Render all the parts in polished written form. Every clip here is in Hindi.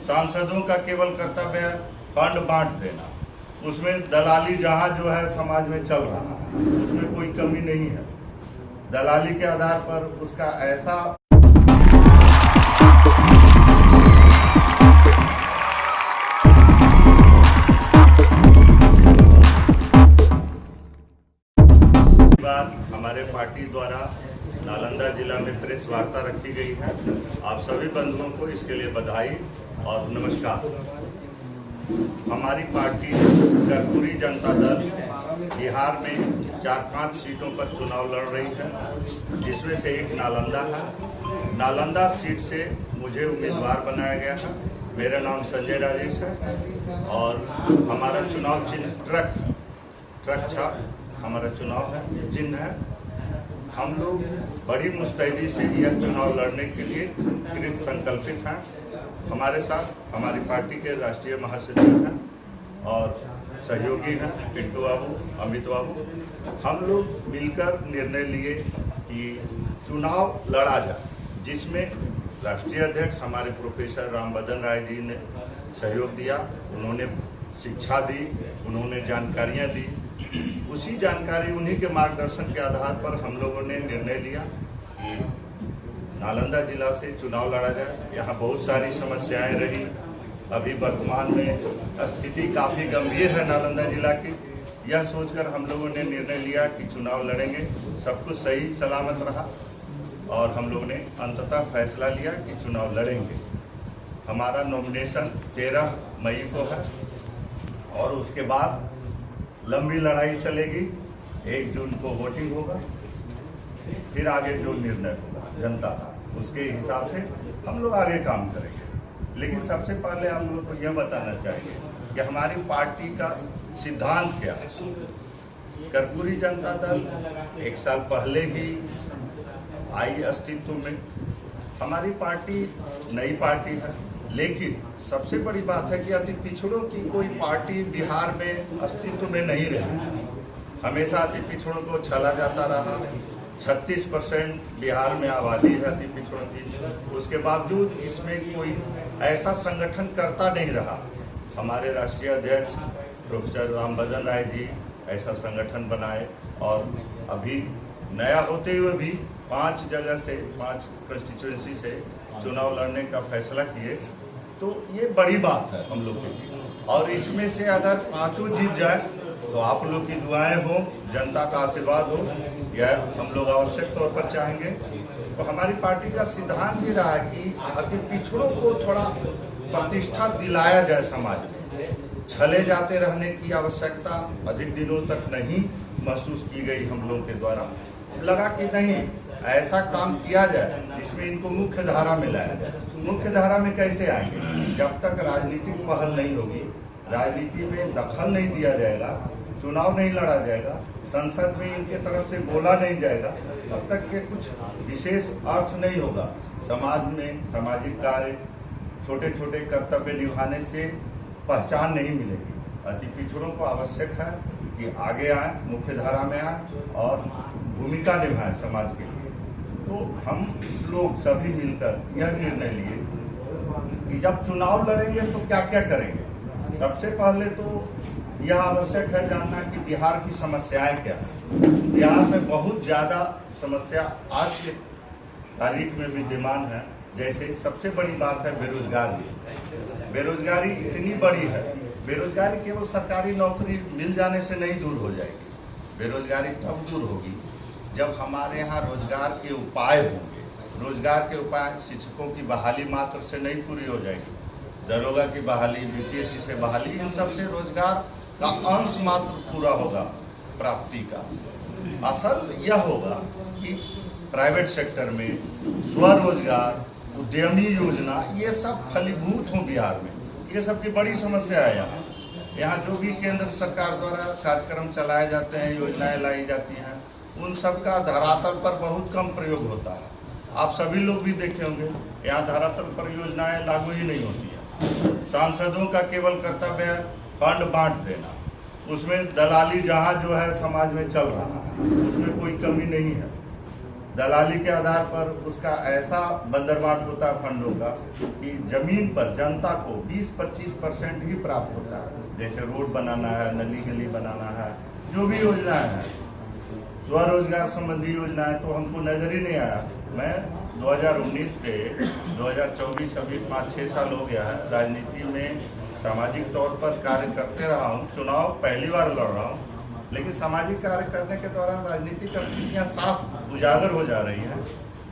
सांसदों का केवल कर्तव्य है फंड बांट देना। उसमें दलाली जहां जो है समाज में चल रहा है उसमें कोई कमी नहीं है। दलाली के आधार पर उसका ऐसा बात हमारे पार्टी द्वारा नालंदा जिला में प्रेस वार्ता रखी गई है। आप सभी बंधुओं को इसके लिए बधाई और नमस्कार। हमारी पार्टी कर्पूरी जनता दल बिहार में 4-5 सीटों पर चुनाव लड़ रही है, जिसमें से एक नालंदा है। नालंदा सीट से मुझे उम्मीदवार बनाया गया है। मेरा नाम संजय राजेश है और हमारा चुनाव चिन्ह ट्रक छाप हमारा चुनाव है, चिन्ह है। हम लोग बड़ी मुस्तैदी से यह चुनाव लड़ने के लिए कृत संकल्पित हैं। हमारे साथ हमारी पार्टी के राष्ट्रीय महासचिव हैं और सहयोगी हैं पिंटू बाबू, अमित बाबू। हम लोग मिलकर निर्णय लिए कि चुनाव लड़ा जाए, जिसमें राष्ट्रीय अध्यक्ष हमारे प्रोफेसर रामबदन राय जी ने सहयोग दिया। उन्होंने शिक्षा दी, उन्होंने जानकारियाँ दी। उसी जानकारी, उन्हीं के मार्गदर्शन के आधार पर हम लोगों ने निर्णय लिया कि नालंदा जिला से चुनाव लड़ा जाए। यहाँ बहुत सारी समस्याएं रही। अभी वर्तमान में स्थिति काफ़ी गंभीर है नालंदा जिला की। यह सोचकर हम लोगों ने निर्णय लिया कि चुनाव लड़ेंगे। सब कुछ सही सलामत रहा और हम लोग ने अंततः फैसला लिया कि चुनाव लड़ेंगे। हमारा नॉमिनेशन 13 मई को है और उसके बाद लंबी लड़ाई चलेगी। 1 जून को वोटिंग होगा, फिर आगे जो निर्णय होगा जनता का, उसके हिसाब से हम लोग आगे काम करेंगे। लेकिन सबसे पहले हम लोग को यह बताना चाहिए कि हमारी पार्टी का सिद्धांत क्या है। कर्पूरी जनता दल 1 साल पहले ही आई अस्तित्व में। हमारी पार्टी नई पार्टी है, लेकिन सबसे बड़ी बात है कि अति पिछड़ों की कोई पार्टी बिहार में अस्तित्व में नहीं रही। हमेशा अति पिछड़ों को छला जाता रहा। 36% बिहार में आबादी है अति पिछड़ों की। उसके बावजूद इसमें कोई ऐसा संगठन करता नहीं रहा। हमारे राष्ट्रीय अध्यक्ष प्रोफेसर रामबदन राय जी ऐसा संगठन बनाए और अभी नया होते हुए भी 5 जगह से 5 कंस्टिट्यूएंसी से चुनाव लड़ने का फैसला किए। तो ये बड़ी बात है हम लोग के लिए। और इसमें से अगर 5 जीत जाए तो आप लोग की दुआएं हो, जनता का आशीर्वाद हो, यह हम लोग आवश्यक तौर पर चाहेंगे। तो हमारी पार्टी का सिद्धांत ये रहा कि अति पिछड़ों को थोड़ा प्रतिष्ठा दिलाया जाए। समाज में छले जाते रहने की आवश्यकता अधिक दिनों तक नहीं महसूस की गई। हम लोग के द्वारा लगा कि नहीं, ऐसा काम किया जाए जिसमें इनको मुख्य धारा में लाया जाए। मुख्य धारा में कैसे आएंगे? जब तक राजनीतिक पहल नहीं होगी, राजनीति में दखल नहीं दिया जाएगा, चुनाव नहीं लड़ा जाएगा, संसद में इनके तरफ से बोला नहीं जाएगा, तब तक के कुछ विशेष अर्थ नहीं होगा। समाज में सामाजिक कार्य, छोटे छोटे कर्तव्य निभाने से पहचान नहीं मिलेगी। अति पिछड़ों को आवश्यक है कि आगे आए, मुख्य धारा में आए और भूमिका निभाएं समाज के लिए। तो हम लोग सभी मिलकर यह निर्णय लिए कि जब चुनाव लड़ेंगे तो क्या क्या करेंगे। सबसे पहले तो यह आवश्यक है जानना कि बिहार की समस्याएं क्या है। बिहार में बहुत ज़्यादा समस्या आज के तारीख में विद्यमान है। जैसे सबसे बड़ी बात है बेरोजगारी। बेरोजगारी इतनी बड़ी है, बेरोजगारी केवल सरकारी नौकरी मिल जाने से नहीं दूर हो जाएगी। बेरोजगारी तब दूर होगी जब हमारे यहाँ रोजगार के उपाय होंगे। रोजगार के उपाय, शिक्षकों की बहाली मात्र से नहीं पूरी हो जाएगी, दरोगा की बहाली, बीपीएससी से बहाली, इन सब से रोजगार का अंश मात्र पूरा होगा प्राप्ति का। असल यह होगा कि प्राइवेट सेक्टर में स्वरोजगार, उद्यमी योजना, ये सब फलीभूत हों बिहार में। ये सब की बड़ी समस्या है यहाँ जो भी केंद्र सरकार द्वारा कार्यक्रम चलाए जाते हैं, योजनाएं लाई जाती हैं, उन सब का धरातल पर बहुत कम प्रयोग होता है। आप सभी लोग भी देखे होंगे, यहाँ धरातल पर योजनाएं लागू ही नहीं होती है। सांसदों का केवल कर्तव्य है फंड बांट देना। उसमें दलाली जहाँ जो है समाज में चल रहा है उसमें कोई कमी नहीं है। दलाली के आधार पर उसका ऐसा बंदरबाट होता है फंडों का कि जमीन पर जनता को 20-25% ही प्राप्त होता है। जैसे रोड बनाना है, नली गली बनाना है, जो भी योजनाएं हैं, स्वरोजगार संबंधी योजनाएं तो हमको नजर ही नहीं आया। मैं 2019 से 2024 अभी 5-6 साल हो गया है राजनीति में सामाजिक तौर पर कार्य करते रहा हूँ। चुनाव पहली बार लड़ रहा हूँ, लेकिन सामाजिक कार्य करने के दौरान राजनीतिक स्थितियाँ साफ उजागर हो जा रही हैं।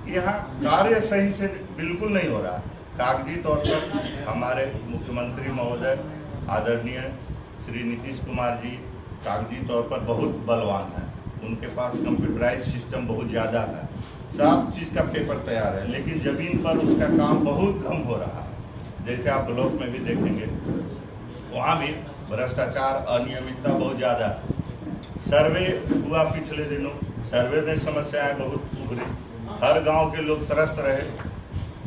यहाँ कार्य सही से बिल्कुल नहीं हो रहा। कागजी तौर पर हमारे मुख्यमंत्री महोदय आदरणीय श्री नीतीश कुमार जी कागजी तौर पर बहुत बलवान हैं। उनके पास कंप्यूटराइज सिस्टम बहुत ज़्यादा है, सब चीज़ का पेपर तैयार है, लेकिन ज़मीन पर उसका काम बहुत कम हो रहा है। जैसे आप ब्लॉक में भी देखेंगे, वहाँ भी भ्रष्टाचार, अनियमितता बहुत ज़्यादा है। सर्वे हुआ पिछले दिनों, सर्वे में समस्याएं बहुत उभरी, हर गांव के लोग त्रस्त रहे।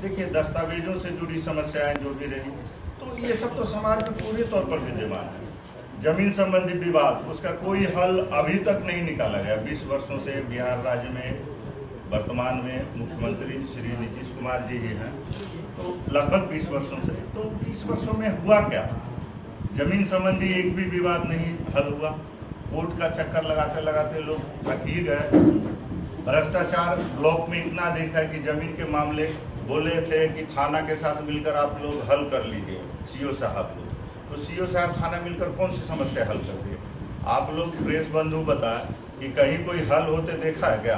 देखिए, दस्तावेजों से जुड़ी समस्याएं जो भी रही, तो ये सब तो समाज में पूरे तौर पर विद्यमान है। जमीन संबंधी विवाद, उसका कोई हल अभी तक नहीं निकाला गया। 20 वर्षों से बिहार राज्य में वर्तमान में मुख्यमंत्री श्री नीतीश कुमार जी ही हैं, तो लगभग 20 वर्षों से, तो 20 वर्षों में हुआ क्या? जमीन संबंधी एक भी विवाद नहीं हल हुआ। कोर्ट का चक्कर लगाते लगाते लोग थक ही गए। भ्रष्टाचार ब्लॉक में इतना देखा है कि जमीन के मामले बोले थे कि थाना के साथ मिलकर आप लोग हल कर लीजिए, सीओ साहब लोग, तो सीओ साहब थाना मिलकर कौन सी समस्या हल कर दिए? आप लोग प्रेस बंधु बताएं कि कहीं कोई हल होते देखा है क्या?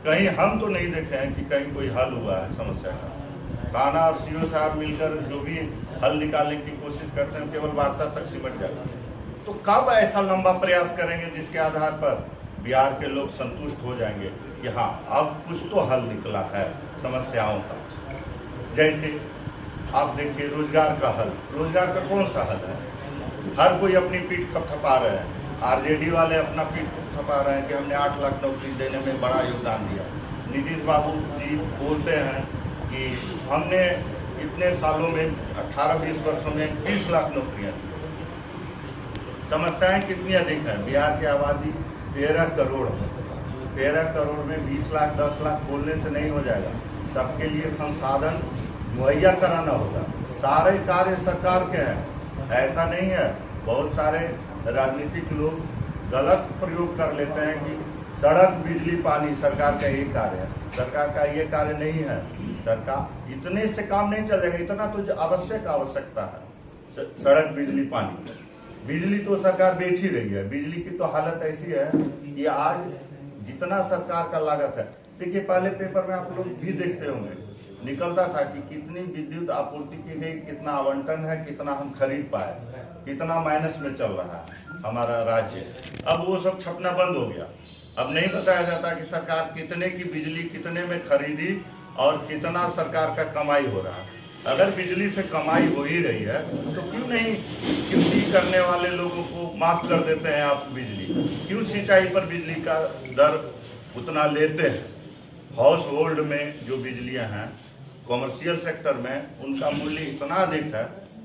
कहीं हम तो नहीं देखे हैं कि कहीं कोई हल हुआ है समस्या का। थाना और सीओ साहब मिलकर जो भी हल निकालने की कोशिश करते हैं, केवल वार्ता तक सिमट जाता है। तो कब ऐसा लंबा प्रयास करेंगे जिसके आधार पर बिहार के लोग संतुष्ट हो जाएंगे कि हाँ, अब कुछ तो हल निकला है समस्याओं का? जैसे आप देखिए, रोजगार का हल, रोजगार का कौन सा हल है? हर कोई अपनी पीठ थपथपा रहे हैं। आरजेडी वाले अपना पीठ थपथपा रहे हैं कि हमने 8 लाख नौकरी देने में बड़ा योगदान दिया। नीतीश बाबू जी बोलते हैं कि हमने इतने सालों में 18-20 वर्षों में 20 लाख नौकरियां दी। समस्याएं कितनी अधिक हैं? बिहार की आबादी 13 करोड़ है। 13 करोड़ में 20 लाख 10 लाख बोलने से नहीं हो जाएगा। सबके लिए संसाधन मुहैया कराना होगा। सारे कार्य सरकार के हैं, ऐसा नहीं है। बहुत सारे राजनीतिक लोग गलत प्रयोग कर लेते हैं कि सड़क, बिजली, पानी सरकार का ये कार्य है। सरकार का ये कार्य नहीं है। सरकार इतने से काम नहीं चलेगा, इतना तो आवश्यकता है। सड़क, बिजली, पानी, बिजली तो सरकार बेच ही रही है। बिजली की तो हालत ऐसी है कि आज जितना सरकार का लागत है, देखिए पहले पेपर में आप लोग भी देखते होंगे, निकलता था कि कितनी विद्युत आपूर्ति की गई, कितना आवंटन है, कितना हम खरीद पाए, कितना माइनस में चल रहा है हमारा राज्य। अब वो सब छपना बंद हो गया। अब नहीं बताया जाता कि सरकार कितने की बिजली कितने में खरीदी और कितना सरकार का कमाई हो रहा है। अगर बिजली से कमाई हो ही रही है तो क्यों नहीं कृषि करने वाले लोगों को माफ कर देते हैं आप बिजली? क्यों सिंचाई पर बिजली का दर उतना लेते हैं? हाउस होल्ड में जो बिजलियां हैं, कॉमर्शियल सेक्टर में उनका मूल्य इतना अधिक है,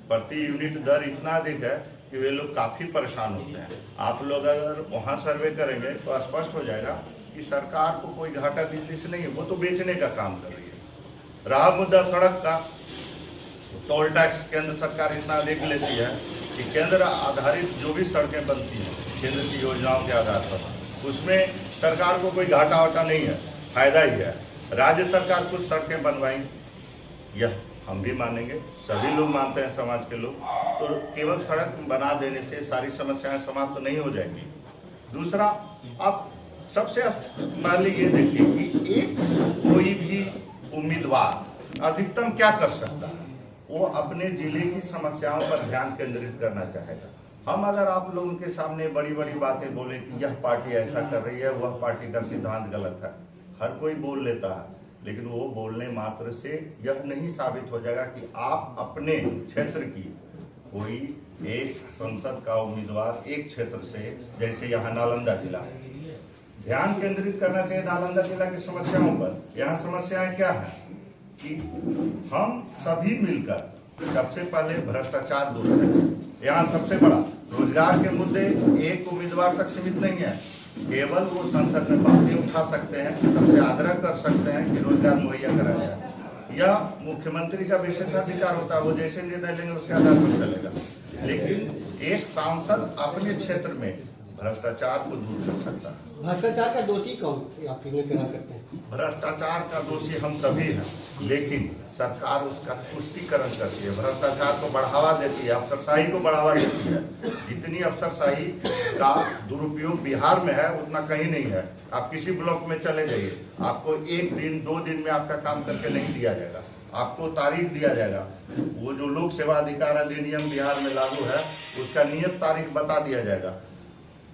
प्रति यूनिट दर इतना अधिक है कि वे लोग काफ़ी परेशान होते हैं। आप लोग अगर वहाँ सर्वे करेंगे तो स्पष्ट हो जाएगा कि सरकार को कोई घाटा बिजली से नहीं है, वो तो बेचने का काम कर रही है। रहा मुद्दा सड़क का, टोल टैक्स केंद्र सरकार इतना अधिक लेती है कि केंद्र आधारित जो भी सड़कें बनती हैं केंद्र की योजनाओं के आधार पर, उसमें सरकार को कोई घाटा वाटा नहीं है, फायदा ही है। राज्य सरकार कुछ सड़कें बनवाई, यह हम भी मानेंगे, सभी लोग मानते हैं समाज के लोग। तो केवल सड़क बना देने से सारी समस्याएं समाप्त तो नहीं हो जाएंगी। दूसरा, आप सबसे पहले ये देखिए कि एक कोई भी उम्मीदवार अधिकतम क्या कर सकता है? वो अपने जिले की समस्याओं पर ध्यान केंद्रित करना चाहेगा। हम अगर आप लोगों के सामने बड़ी बड़ी बातें बोले कि यह पार्टी ऐसा कर रही है, वह पार्टी का सिद्धांत गलत है, हर कोई बोल लेता है, लेकिन वो बोलने मात्र से यह नहीं साबित हो जाएगा कि आप अपने क्षेत्र की कोई एक संसद का उम्मीदवार एक क्षेत्र से, जैसे यहाँ नालंदा जिला, ध्यान केंद्रित करना चाहिए नालंदा जिला की समस्याओं पर। यहाँ समस्याएं क्या है कि हम सभी मिलकर सबसे पहले भ्रष्टाचार दूर करें। यहाँ सबसे बड़ा रोजगार के मुद्दे एक उम्मीदवार तक सीमित नहीं है, केवल वो संसद में बातें उठा सकते हैं, सबसे आग्रह कर सकते हैं कि रोजगार मुहैया कराया जाए। यह मुख्यमंत्री का विशेषाधिकार होता है, वो जैसे निर्णय लेंगे उसके आधार पर चलेगा। लेकिन एक सांसद अपने क्षेत्र में भ्रष्टाचार को दूर कर सकता है। भ्रष्टाचार का दोषी कौन आप करते हैं? भ्रष्टाचार का दोषी हम सभी हैं, लेकिन सरकार उसका पुष्टिकरण करती है, भ्रष्टाचार को बढ़ावा देती है, अफसरशाही को बढ़ावा देती है। जितनी अफसरशाही का दुरुपयोग बिहार में है उतना कहीं नहीं है। आप किसी ब्लॉक में चले जाइए, आपको 1 दिन 2 दिन में आपका काम करके नहीं दिया जाएगा, आपको तारीख दिया जाएगा। वो जो लोक सेवा अधिकार अधिनियम बिहार में लागू है उसका नियत तारीख बता दिया जाएगा।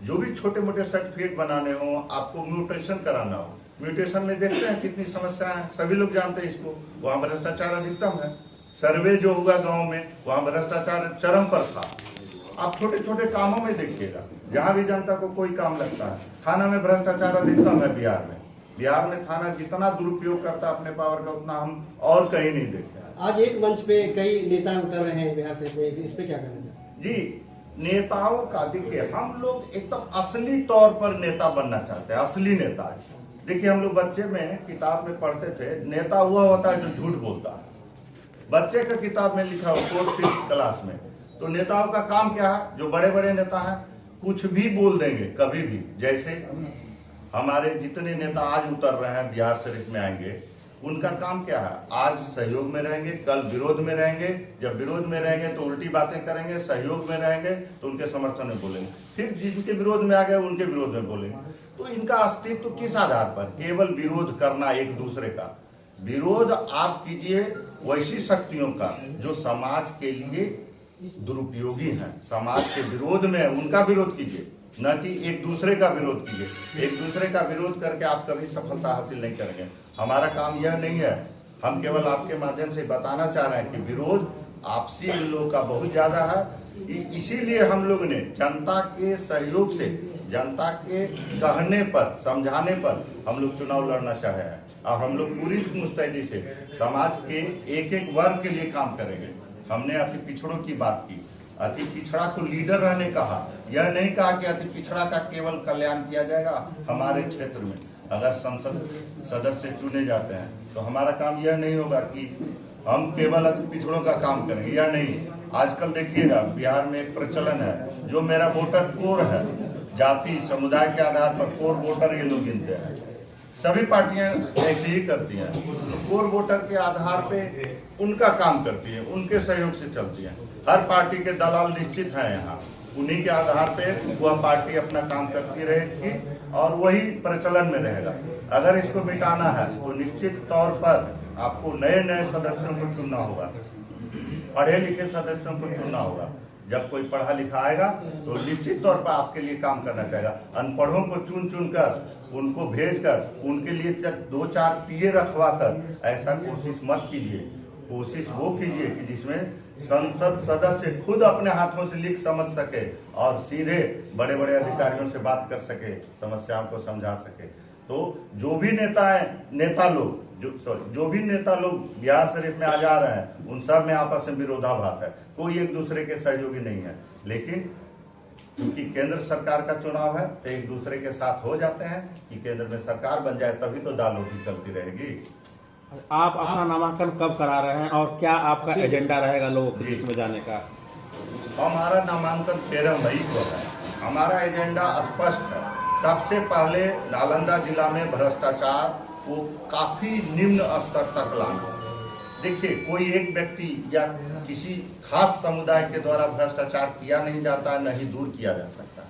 जो भी छोटे मोटे सर्टिफिकेट बनाने हो, आपको म्यूटेशन कराना हो, म्यूटेशन में देखते हैं कितनी समस्याएं हैं, सभी लोग जानते हैं इसको। वहां भ्रष्टाचार अधिकतम है। सर्वे जो हुआ गांव में, वहां भ्रष्टाचार चरम पर था। आप छोटे छोटे कामों में देखिएगा, जहां भी जनता को कोई काम लगता है। थाना में भ्रष्टाचार अधिकतम है बिहार में। बिहार में थाना जितना दुरुपयोग करता है अपने पावर का, उतना हम और कहीं नहीं देखते। आज एक मंच पे कई नेता उतर रहे हैं बिहार से, इस पे क्या कहना चाहते हैं? जी, नेताओं का देखिए, हम लोग एकदम असली तौर पर नेता बनना चाहते हैं, असली नेता। देखिए, हम लोग बच्चे में किताब में पढ़ते थे, नेता हुआ होता है जो झूठ बोलता है। बच्चे का किताब में लिखा हो 4th 5th क्लास में। तो नेताओं का काम क्या है? जो बड़े बड़े नेता हैं कुछ भी बोल देंगे कभी भी। जैसे हमारे जितने नेता आज उतर रहे हैं बिहार शरीफ में आएंगे, उनका काम क्या है? आज सहयोग में रहेंगे, कल विरोध में रहेंगे। जब विरोध में रहेंगे तो उल्टी बातें करेंगे, सहयोग में रहेंगे तो उनके समर्थन में बोलेंगे, फिर जिनके विरोध में आ गए उनके विरोध में बोलेंगे। तो इनका अस्तित्व किस आधार पर? केवल विरोध करना एक दूसरे का। विरोध आप कीजिए वैसी शक्तियों का जो समाज के लिए दुरुपयोगी है, समाज के विरोध में, उनका विरोध कीजिए, न कि एक दूसरे का विरोध कीजिए। एक दूसरे का विरोध करके आप कभी सफलता हासिल नहीं करेंगे। हमारा काम यह नहीं है। हम केवल आपके माध्यम से बताना चाह रहे हैं कि विरोध आपसी इन लोगों का बहुत ज्यादा है। इसीलिए हम लोग ने जनता के सहयोग से, जनता के कहने पर, समझाने पर हम लोग चुनाव लड़ना चाहे हैं। और हम लोग पूरी मुस्तैदी से समाज के एक एक वर्ग के लिए काम करेंगे। हमने अति पिछड़ों की बात की, अति पिछड़ा को लीडर रहने कहा। यह नहीं कहा कि अति पिछड़ा का केवल कल्याण किया जाएगा। हमारे क्षेत्र में अगर संसद सदस्य चुने जाते हैं तो हमारा काम यह नहीं होगा कि हम केवल अति पिछड़ों का काम करेंगे, यह नहीं। आजकल देखिएगा बिहार में एक प्रचलन है, जो मेरा वोटर कोर है, जाति समुदाय के आधार पर कोर वोटर ये लोग गिनते हैं। सभी पार्टियां ऐसे ही करती हैं। तो कोर वोटर के आधार पे उनका काम करती है, उनके सहयोग से चलती है। हर पार्टी के दलाल निश्चित हैं यहाँ, उन्हीं के आधार पे वह पार्टी अपना काम करती रहेगी और वही प्रचलन में रहेगा। अगर इसको मिटाना है तो निश्चित तौर पर आपको नए नए सदस्यों को चुनना होगा, पढ़े लिखे सदस्यों को चुनना होगा। जब कोई पढ़ा लिखा आएगा तो निश्चित तौर पर आपके लिए काम करना चाहेगा। अनपढ़ों को चुन चुन कर, उनको भेजकर, उनके लिए 2-4 पीए रखवा कर ऐसा कोशिश मत कीजिए। कोशिश वो कीजिए कि जिसमें संसद सदस्य खुद अपने हाथों से लिख समझ सके और सीधे बड़े बड़े अधिकारियों से बात कर सके, समस्याओं को समझा सके। तो जो भी नेता लोग जो भी नेता लोग बिहार शरीफ में आ जा रहे हैं, उन सब में आपस में विरोधाभास है, कोई एक दूसरे के सहयोगी नहीं है। लेकिन क्योंकि केंद्र सरकार का चुनाव है तो एक दूसरे के साथ हो जाते हैं कि केंद्र में सरकार बन जाए, तभी तो दाल रोटी चलती रहेगी। आप अपना नामांकन कब करा रहे हैं और क्या आपका एजेंडा रहेगा लोगों के बीच में जाने का? हमारा नामांकन 13 मई को है। हमारा एजेंडा स्पष्ट है। सबसे पहले नालंदा जिला में भ्रष्टाचार को काफी निम्न स्तर तक लाना। देखिए, कोई एक व्यक्ति या किसी खास समुदाय के द्वारा भ्रष्टाचार किया नहीं जाता, नहीं दूर किया जा सकता।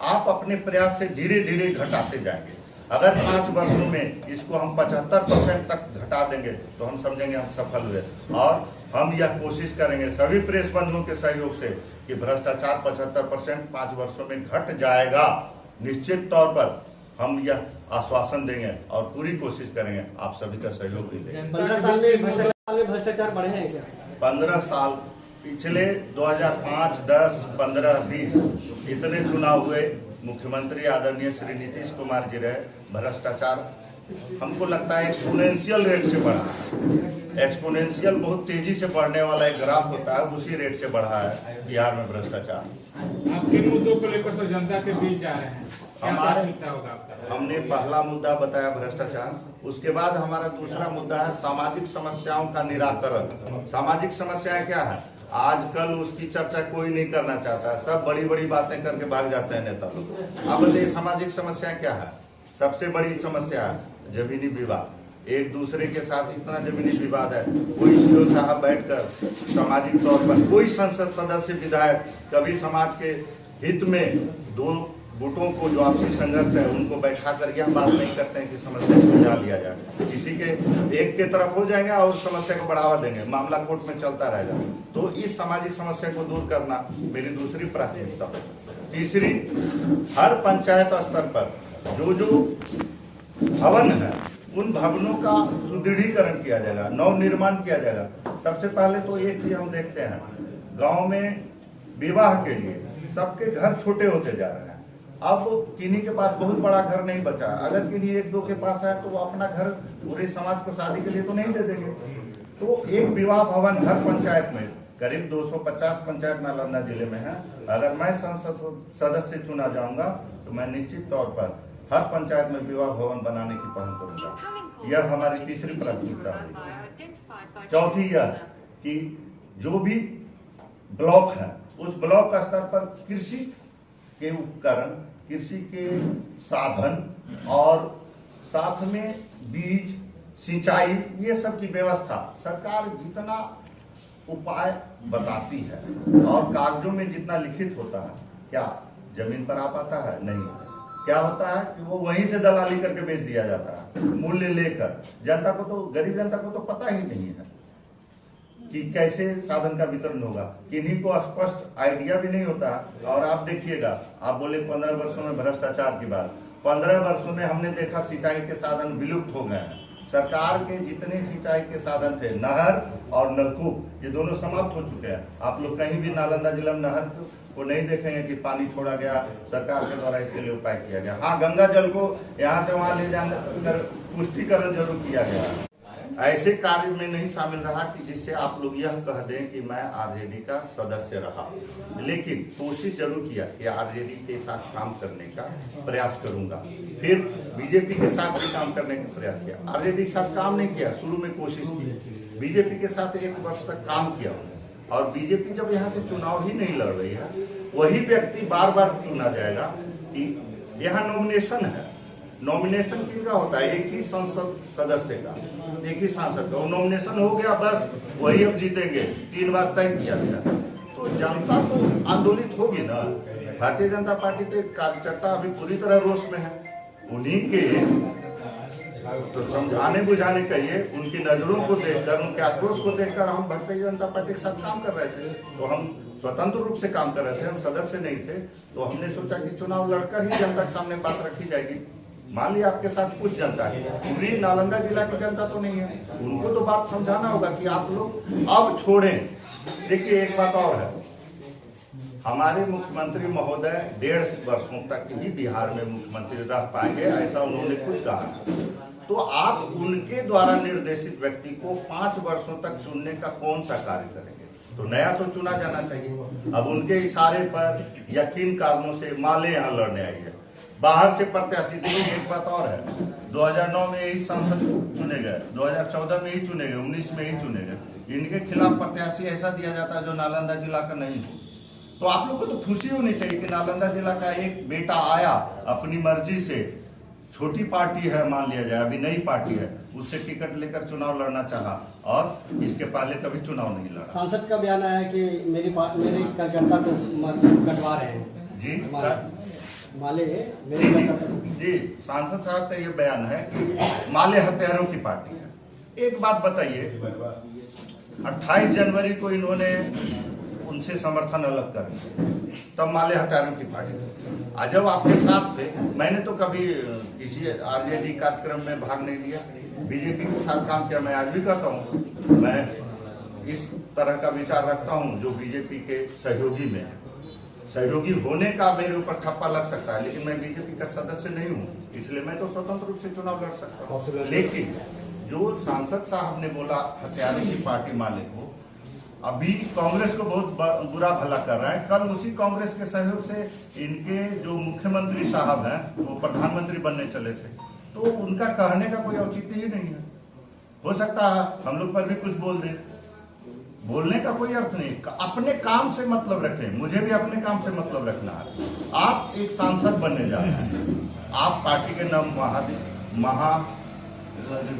आप अपने प्रयास से धीरे धीरे घटाते जाएंगे। अगर 5 वर्षों में इसको हम 75% तक घटा देंगे तो हम समझेंगे हम सफल हुए। और हम यह कोशिश करेंगे सभी प्रेस बंधुओं के सहयोग से कि भ्रष्टाचार 75% 5 वर्षों में घट जाएगा। निश्चित तौर पर हम यह आश्वासन देंगे और पूरी कोशिश करेंगे, आप सभी का सहयोग देंगे। 15 साल में भ्रष्टाचार बढ़े हैं क्या? 15 साल पिछले 2005, 10, 15, 20 इतने चुनाव हुए, मुख्यमंत्री आदरणीय श्री नीतीश कुमार जी रहे, भ्रष्टाचार हमको लगता है एक्सपोनेंशियल रेट से बढ़ा है। एक्सपोनेंशियल बहुत तेजी से बढ़ने वाला एक ग्राफ होता है, उसी रेट से बढ़ा है बिहार में भ्रष्टाचार। आप किन मुद्दों को लेकर से जनता के बीच जा रहे हैं? हमने पहला मुद्दा बताया भ्रष्टाचार, उसके बाद हमारा दूसरा मुद्दा है सामाजिक समस्याओं का निराकरण। सामाजिक समस्याएं क्या है? आजकल उसकी चर्चा कोई नहीं करना चाहता, सब बड़ी बड़ी बातें करके भाग जाते हैं नेता लोग। अब बताइए सामाजिक समस्या क्या है? सबसे बड़ी समस्या है जमीनी विवाद। एक दूसरे के साथ इतना जमीनी विवाद है, कोई सीओ साहब बैठकर सामाजिक तौर पर कोई संसद सदस्य विधायक कभी समाज के हित में दो गुटों को जो आपसी संघर्ष है उनको बैठा कर यह बात नहीं करते हैं कि समस्या को सुलझा लिया जाए। किसी के एक के तरफ हो जाएंगे और समस्या को बढ़ावा देंगे, मामला कोर्ट में चलता रहेगा। तो इस सामाजिक समस्या को दूर करना मेरी दूसरी प्राथमिकता है। तीसरी, हर पंचायत स्तर पर जो भवन है उन भवनों का सुदृढ़ीकरण किया जाएगा, नव निर्माण किया जाएगा। सबसे पहले तो एक चीज हम देखते हैं, गांव में विवाह के लिए सबके घर छोटे होते जा रहे हैं। अब किन्हीं के पास बहुत बड़ा घर नहीं बचा, अगर किन्हीं एक दो के पास है तो वो अपना घर पूरे समाज को शादी के लिए तो नहीं दे देंगे। तो एक विवाह भवन हर पंचायत में, करीब 250 पंचायत नालंदा जिले में है। अगर मैं संसद सदस्य चुना जाऊंगा तो मैं निश्चित तौर पर हर पंचायत में विवाह भवन बनाने की पहल करूंगा। यह हमारी तीसरी प्राथमिकता है। चौथी यह कि जो भी ब्लॉक है उस ब्लॉक स्तर पर कृषि के उपकरण, कृषि के साधन और साथ में बीज, सिंचाई, ये सब की व्यवस्था सरकार जितना उपाय बताती है और कागजों में जितना लिखित होता है, क्या जमीन पर आ पाता है? नहीं। क्या होता है कि वो वहीं से दलाली करके बेच दिया जाता है मूल्य लेकर। जनता को तो, गरीब जनता को तो पता ही नहीं है कि कैसे साधन का वितरण होगा, किन्हीं को स्पष्ट आइडिया भी नहीं होता। और आप देखिएगा, आप बोले 15 वर्षों में भ्रष्टाचार की बात, 15 वर्षों में हमने देखा सिंचाई के साधन विलुप्त हो गए हैं। सरकार के जितने सिंचाई के साधन थे, नहर और नलकूप, ये दोनों समाप्त हो चुके हैं। आप लोग कहीं भी नालंदा जिला में नहर को नहीं देखेंगे कि पानी छोड़ा गया, सरकार के द्वारा इसके लिए उपाय किया गया। हाँ, गंगा जल को यहाँ से वहां ले जाने कर पुष्टिकरण जरूर किया गया। ऐसे कार्य में नहीं शामिल रहा कि जिससे आप लोग यह कह दें कि मैं आरजेडी का सदस्य रहा, लेकिन कोशिश जरूर किया कि आरजेडी के साथ काम करने का प्रयास करूंगा। फिर बीजेपी के साथ भी काम करने का प्रयास किया। आरजेडी के साथ काम नहीं किया, शुरू में कोशिश की। बीजेपी के साथ 1 वर्ष तक काम किया और बीजेपी जब यहाँ से चुनाव ही नहीं लड़ रही है, वही व्यक्ति बार बार चुना जाएगा कि यहाँ नॉमिनेशन है। नॉमिनेशन किनका होता है? एक ही संसद सदस्य का, एक ही सांसद का। नॉमिनेशन हो गया, बस वही अब जीतेंगे, 3 बार तय किया गया। तो जनता तो आंदोलित होगी ना। भारतीय जनता पार्टी के कार्यकर्ता अभी पूरी तरह रोष में है। उन्हीं के तो समझाने बुझाने कहिए, उनकी नजरों को देखकर, उनके आक्रोश को देखकर हम भारतीय जनता पार्टी के साथ काम कर रहे थे। तो हम स्वतंत्र रूप से काम कर रहे थे, हम सदस्य नहीं थे। तो हमने सोचा कि चुनाव लड़कर ही जनता के सामने बात रखी जाएगी। मान लिया आपके साथ कुछ जनता है, पूरी नालंदा जिला की जनता तो नहीं है, उनको तो बात समझाना होगा कि आप लोग अब छोड़ें। देखिए, एक बात और है, हमारे मुख्यमंत्री महोदय 1.5 वर्षों तक ही बिहार में मुख्यमंत्री रह पाएंगे, ऐसा उन्होंने खुद कहा। तो आप उनके द्वारा निर्देशित व्यक्ति को 5 वर्षों तक चुनने का कौन सा कार्य करेंगे? तो नया तो चुना जाना चाहिए। अब उनके इशारे पर या किन कारणों से माले यहाँ लड़ने आई है, बाहर से प्रत्याशी। देखिए, एक बात और है, 2009 में यही सांसद चुने गए, 2014 में ही चुने गए, 19 में ही चुने गए। इनके खिलाफ प्रत्याशी ऐसा दिया जाता है जो नालंदा जिला का नहीं हो। तो आप लोग को तो खुशी होनी चाहिए कि नालंदा जिला का एक बेटा आया, अपनी मर्जी से, छोटी पार्टी है मान लिया जाए, अभी नई पार्टी है, उससे टिकट लेकर चुनाव लड़ना चाहा और इसके पहले कभी चुनाव नहीं लड़ा। सांसद का बयान आया कि मेरे कार्यकर्ता को कटवा रहे हैं जी, माले जी, सांसद साहब का ये बयान है कि माले हत्यारों की पार्टी है। एक बात बताइए, 28 जनवरी को इन्होंने उनसे समर्थन अलग कर, तब माले हत्यारों की पार्टी। जब आपके साथ थे, मैंने तो कभी किसी आरजेडी कार्यक्रम में भाग नहीं लिया, बीजेपी के साथ काम किया। मैं आज भी कहता हूँ, मैं इस तरह का विचार रखता हूँ जो बीजेपी के सहयोगी में है। सहयोगी होने का मेरे ऊपर ठप्पा लग सकता है, लेकिन मैं बीजेपी का सदस्य नहीं हूँ, इसलिए मैं तो स्वतंत्र रूप से चुनाव लड़ सकता हूँ। लेकिन जो सांसद साहब ने बोला हत्यारे की पार्टी मालिक को, अभी कांग्रेस को बहुत बुरा भला कर रहा है। कल उसी कांग्रेस के सहयोग से इनके जो मुख्यमंत्री साहब हैं वो प्रधानमंत्री बनने चले थे, तो उनका कहने का कोई औचित्य ही नहीं है। हो सकता है हम लोग पर भी कुछ बोल दे, बोलने का कोई अर्थ नहीं। अपने काम से मतलब रखें, मुझे भी अपने काम से मतलब रखना है। आप एक सांसद बनने जा रहे हैं, आप पार्टी के नाम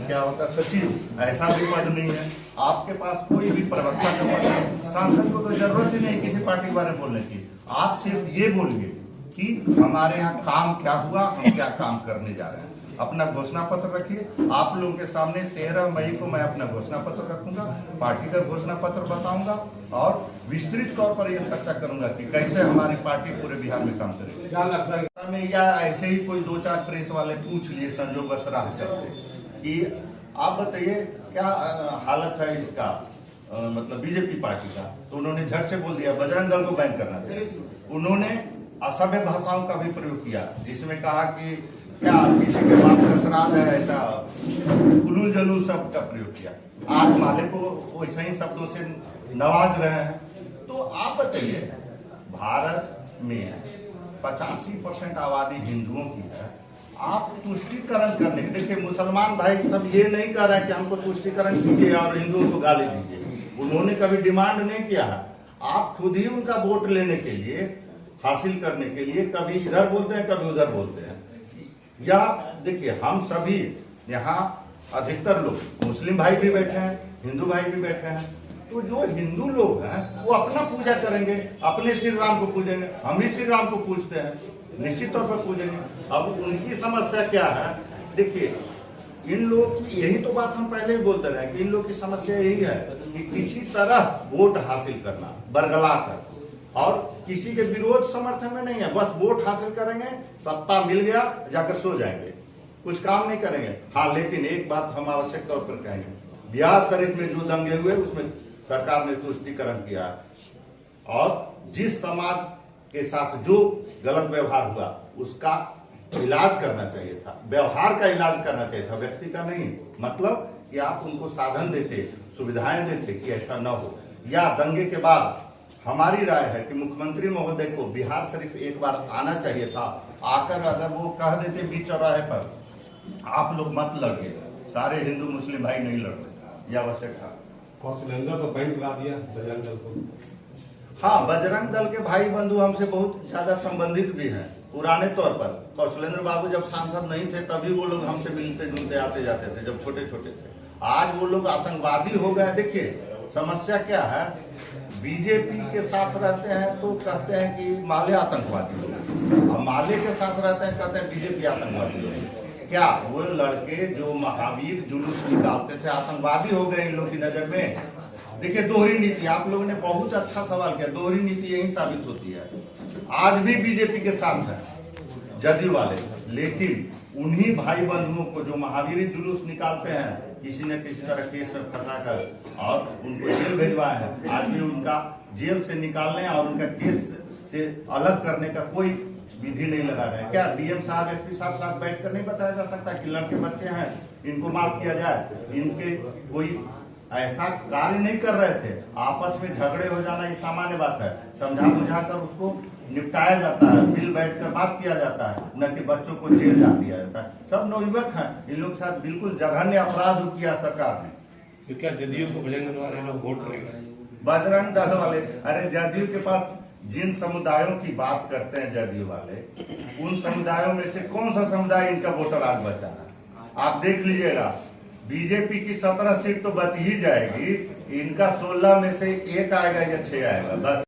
क्या होता है सचिव, ऐसा भी पद नहीं है, आपके पास कोई भी प्रवक्ता का पद नहीं। सांसद को तो जरूरत ही नहीं किसी पार्टी के बारे में बोलने की। आप सिर्फ ये बोलिए कि हमारे यहाँ काम क्या हुआ, हम क्या काम करने जा रहे हैं। अपना घोषणा पत्र रखिए। आप लोगों के सामने 13 मई को मैं अपना घोषणा पत्र रखूंगा, पार्टी का घोषणा पत्र बताऊंगा और विस्तृत तौर पर यह चर्चा करूंगा कि कैसे हमारी पार्टी पूरे बिहार में काम करेगी। क्या लगता है में या ऐसे ही कोई 2-4 प्रेस वाले पूछ लिए संजोगवश राह चलते कि आप बताइए क्या हालत है इसका, मतलब बीजेपी पार्टी का, तो उन्होंने झट से बोल दिया बजरंग दल को बैन करना चाहिए। उन्होंने असभ्य भाषाओं का भी प्रयोग किया, जिसमें कहा कि क्या किसी के बाप का श्राद्ध है, ऐसा उलूल जलूल शब्द का प्रयोग किया। आज माले को वैसे ही शब्दों से नवाज रहे हैं। तो आप बताइए भारत में 85% आबादी हिंदुओं की है, आप तुष्टीकरण करने के, देखिए मुसलमान भाई सब ये नहीं कह रहे हैं कि हमको तुष्टीकरण कीजिए और हिंदुओं को गाली दीजिए, उन्होंने कभी डिमांड नहीं किया है। आप खुद ही उनका वोट लेने के लिए, हासिल करने के लिए कभी इधर बोलते हैं कभी उधर बोलते हैं। या देखिए हम सभी यहाँ अधिकतर लोग, मुस्लिम भाई भी बैठे हैं, हिंदू भाई भी बैठे हैं, तो जो हिंदू लोग हैं वो अपना पूजा करेंगे, अपने श्री राम को पूजेंगे, हम भी श्री राम को पूजते हैं, निश्चित तौर पर पूजेंगे। अब उनकी समस्या क्या है, देखिए इन लोगों की यही तो बात हम पहले ही बोलते रहे कि इन लोगों की समस्या यही है कि किसी तरह वोट हासिल करना बरगला कर, और किसी के विरोध समर्थन में नहीं है, बस वोट हासिल करेंगे, सत्ता मिल गया जाकर सो जाएंगे, कुछ काम नहीं करेंगे। हाँ, लेकिन एक बात हम आवश्यक तौर पर कहेंगे, बिहार शरीफ में जो दंगे हुए उसमें सरकार ने तुष्टीकरण किया, और जिस समाज के साथ जो गलत व्यवहार हुआ उसका इलाज करना चाहिए था, व्यवहार का इलाज करना चाहिए था, व्यक्ति का नहीं। मतलब कि आप उनको साधन देते, सुविधाएं देते कि ऐसा न हो। या दंगे के बाद हमारी राय है कि मुख्यमंत्री महोदय को बिहार शरीफ एक बार आना चाहिए था, आकर अगर वो कह देते बीच चौराहे पर आप लोग मत लड़िए, सारे हिंदू मुस्लिम भाई नहीं लड़ते, यह आवश्यक था। कौशलेंद्र तो बैन करा दिया बजरंग दल को। हाँ, बजरंग दल के भाई बंधु हमसे बहुत ज्यादा संबंधित भी हैं पुराने तौर पर। कौशलेंद्र बाबू जब सांसद नहीं थे तभी वो लोग हमसे मिलते जुलते आते जाते थे, जब छोटे छोटे थे। आज वो लोग आतंकवादी हो गए। देखिए समस्या क्या है, बीजेपी के साथ रहते हैं तो कहते हैं कि माले आतंकवादी हो, और माले के साथ रहते हैं कहते हैं बीजेपी आतंकवादी हो। क्या वो लड़के जो महावीर जुलूस निकालते थे आतंकवादी हो गए इन लोगों की नजर में? देखिए दोहरी नीति, आप लोगों ने बहुत अच्छा सवाल किया, दोहरी नीति यही साबित होती है। आज भी बीजेपी के साथ है जदयू वाले, लेकिन उन्हीं भाई बंधुओं को जो महावीर जुलूस निकालते हैं किसी न किसी तरह केस में फंसाकर और उनको जेल भेजवाए हैं, आज भी उनका जेल से निकालने और उनका केस से अलग करने का कोई विधि नहीं लगा रहे हैं। क्या डीएम साहब एसपी साहब साथ बैठकर नहीं बताया जा सकता कि लड़के बच्चे हैं, इनको माफ किया जाए? इनके कोई ऐसा कार्य नहीं कर रहे थे। आपस में झगड़े हो जाना ये सामान्य बात है, समझा बुझाकर उसको निपटाया जाता है, मिल बैठकर बात किया जाता है, न कि बच्चों को जेल डाल दिया जाता है। सब नवयुवक हैं, इन लोग के साथ बिल्कुल जघन्य अपराध किया सरकार ने। तो क्या जदयू को बजरंग दल वाले लोग वोट करेंगे? बजरंग दल वाले, अरे जदयू के पास जिन समुदायों की बात करते हैं जदयू वाले, उन समुदायों में से कौन सा समुदाय इनका वोटर आज बचा है? आप देख लीजिएगा, बीजेपी की 17 सीट तो बच ही जाएगी, इनका 16 में से 1 आएगा या 6 आएगा, बस